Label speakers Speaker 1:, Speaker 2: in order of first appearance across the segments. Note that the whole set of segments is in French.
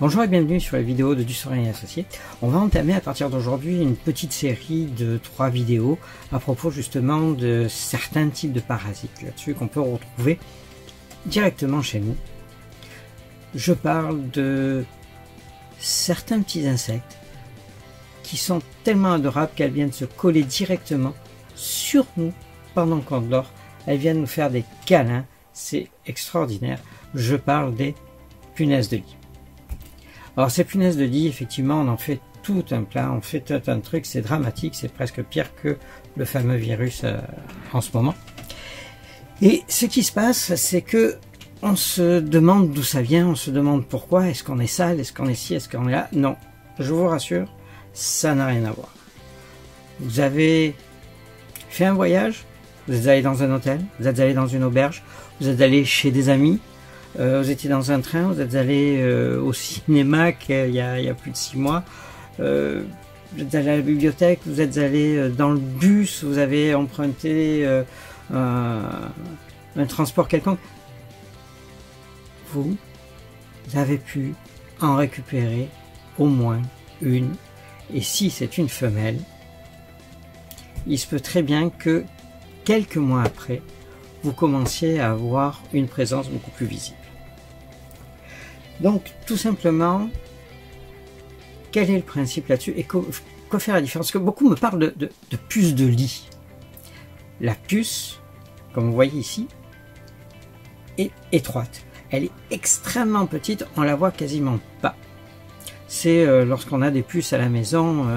Speaker 1: Bonjour et bienvenue sur la vidéo de Dussorin et Associés. On va entamer à partir d'aujourd'hui une petite série de 3 vidéos à propos justement de certains types de parasites là-dessus qu'on peut retrouver directement chez nous. Je parle de certains petits insectes qui sont tellement adorables qu'elles viennent se coller directement sur nous pendant qu'on dort. Elles viennent nous faire des câlins, c'est extraordinaire. Je parle des punaises de lit. Alors ces punaises de lit, effectivement, on en fait tout un plat, on fait tout un truc, c'est dramatique, c'est presque pire que le fameux virus en ce moment. Et ce qui se passe, c'est que on se demande d'où ça vient, on se demande pourquoi, est-ce qu'on est sale, est-ce qu'on est ci, est-ce qu'on est là. Non, je vous rassure, ça n'a rien à voir. Vous avez fait un voyage, vous êtes allé dans un hôtel, vous êtes allé dans une auberge, vous êtes allé chez des amis, vous étiez dans un train, vous êtes allé au cinéma il y a plus de 6 mois, vous êtes allé à la bibliothèque, vous êtes allé dans le bus, vous avez emprunté un transport quelconque. Vous avez pu en récupérer au moins une, et si c'est une femelle, il se peut très bien que quelques mois après, vous commenciez à avoir une présence beaucoup plus visible. Donc, tout simplement, quel est le principe là-dessus et quoi faire la différence? Parce que beaucoup me parlent de puce de lit. La puce, comme vous voyez ici, est étroite. Elle est extrêmement petite, on la voit quasiment pas. C'est lorsqu'on a des puces à la maison,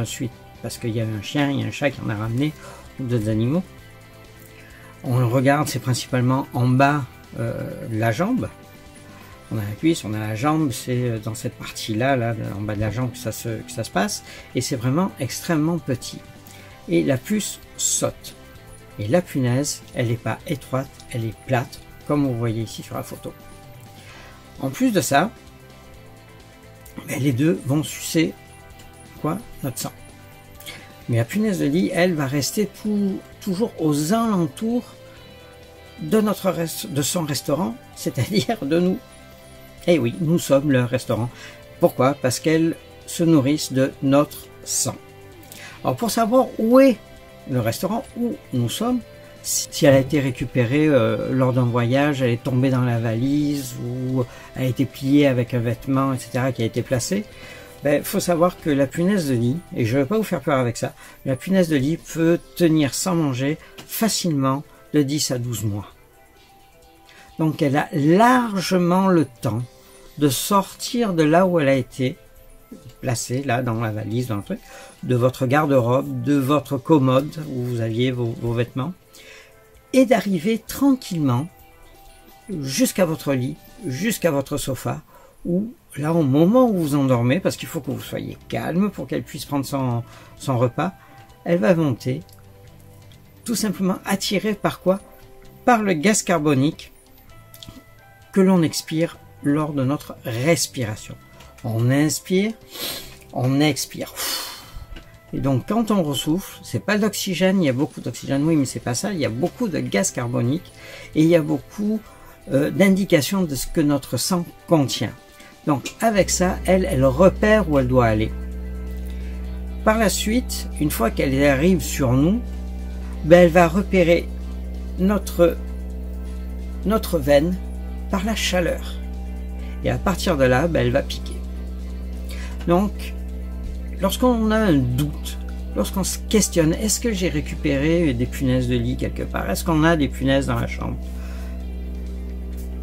Speaker 1: parce qu'il y a un chien, il y a un chat qui en a ramené, ou d'autres animaux. On le regarde, c'est principalement en bas de la jambe. On a la cuisse, on a la jambe, c'est dans cette partie-là, là, en bas de la jambe que ça se passe. Et c'est vraiment extrêmement petit. Et la puce saute. Et la punaise, elle n'est pas étroite, elle est plate, comme vous voyez ici sur la photo. En plus de ça, les deux vont sucer quoi? Notre sang. Mais la punaise de lit, elle, va rester toujours aux alentours de son restaurant, c'est-à-dire de nous. Eh oui, nous sommes le restaurant. Pourquoi? Parce qu'elles se nourrissent de notre sang. Alors pour savoir où est le restaurant, où nous sommes, si elle a été récupérée lors d'un voyage, elle est tombée dans la valise, ou elle a été pliée avec un vêtement, etc., qui a été placé, il faut savoir que la punaise de lit, et je ne vais pas vous faire peur avec ça, la punaise de lit peut tenir sans manger facilement de 10 à 12 mois. Donc elle a largement le temps de sortir de là où elle a été placée, là dans la valise, dans le truc, de votre garde-robe, de votre commode où vous aviez vos vêtements, et d'arriver tranquillement jusqu'à votre lit, jusqu'à votre sofa, où là au moment où vous endormez, parce qu'il faut que vous soyez calme pour qu'elle puisse prendre son repas, elle va monter, tout simplement attirée par quoi? Par le gaz carbonique que l'on expire lors de notre respiration. On inspire, on expire. Et donc quand on ressouffle, c'est pas d'oxygène, il y a beaucoup d'oxygène, oui, mais c'est pas ça, il y a beaucoup de gaz carbonique et il y a beaucoup d'indications de ce que notre sang contient. Donc avec ça, elle repère où elle doit aller. Par la suite, une fois qu'elle arrive sur nous, elle va repérer notre veine par la chaleur. Et à partir de là, elle va piquer. Donc, lorsqu'on a un doute, lorsqu'on se questionne, est-ce que j'ai récupéré des punaises de lit quelque part? Est-ce qu'on a des punaises dans la chambre?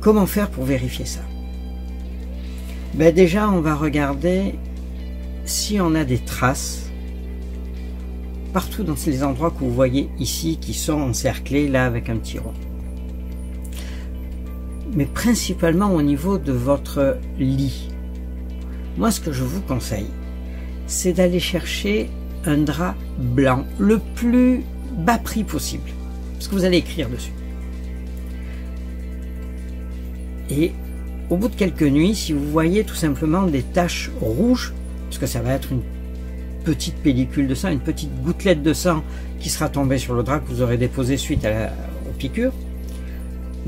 Speaker 1: Comment faire pour vérifier ça? Déjà, on va regarder si on a des traces partout dans les endroits que vous voyez ici, qui sont encerclés là avec un petit rond. Mais principalement au niveau de votre lit. Moi, ce que je vous conseille, c'est d'aller chercher un drap blanc, le plus bas prix possible, parce que vous allez écrire dessus. Et au bout de quelques nuits, si vous voyez tout simplement des taches rouges, parce que ça va être une petite pellicule de sang, une petite gouttelette de sang qui sera tombée sur le drap que vous aurez déposé suite aux piqûres,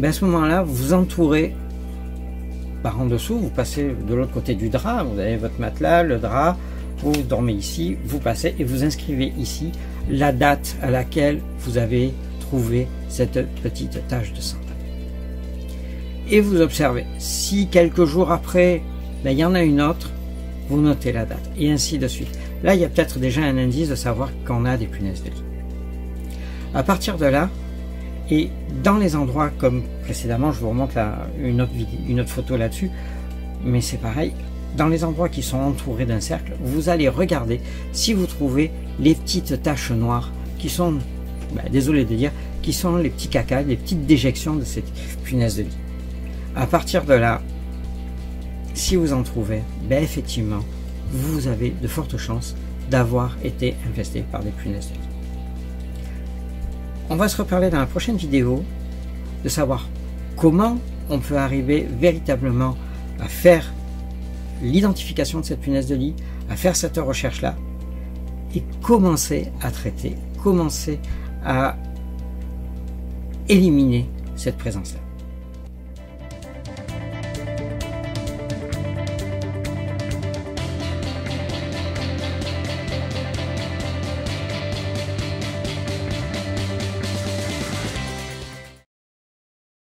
Speaker 1: à ce moment-là, vous entourez par en dessous, vous passez de l'autre côté du drap, vous avez votre matelas, le drap, vous dormez ici, vous passez et vous inscrivez ici la date à laquelle vous avez trouvé cette petite tache de sang. Et vous observez, si quelques jours après, il y en a une autre, vous notez la date, et ainsi de suite. Là, il y a peut-être déjà un indice de savoir qu'on a des punaises de lit. À partir de là, et dans les endroits comme précédemment, je vous remonte une autre photo là-dessus, mais c'est pareil, dans les endroits qui sont entourés d'un cercle, vous allez regarder si vous trouvez les petites taches noires qui sont, désolé de dire, qui sont les petits cacas, les petites déjections de cette punaise de lit. À partir de là, si vous en trouvez, effectivement, vous avez de fortes chances d'avoir été infesté par des punaises de lit. On va se reparler dans la prochaine vidéo de savoir comment on peut arriver véritablement à faire l'identification de cette punaise de lit, à faire cette recherche-là et commencer à traiter, commencer à éliminer cette présence-là.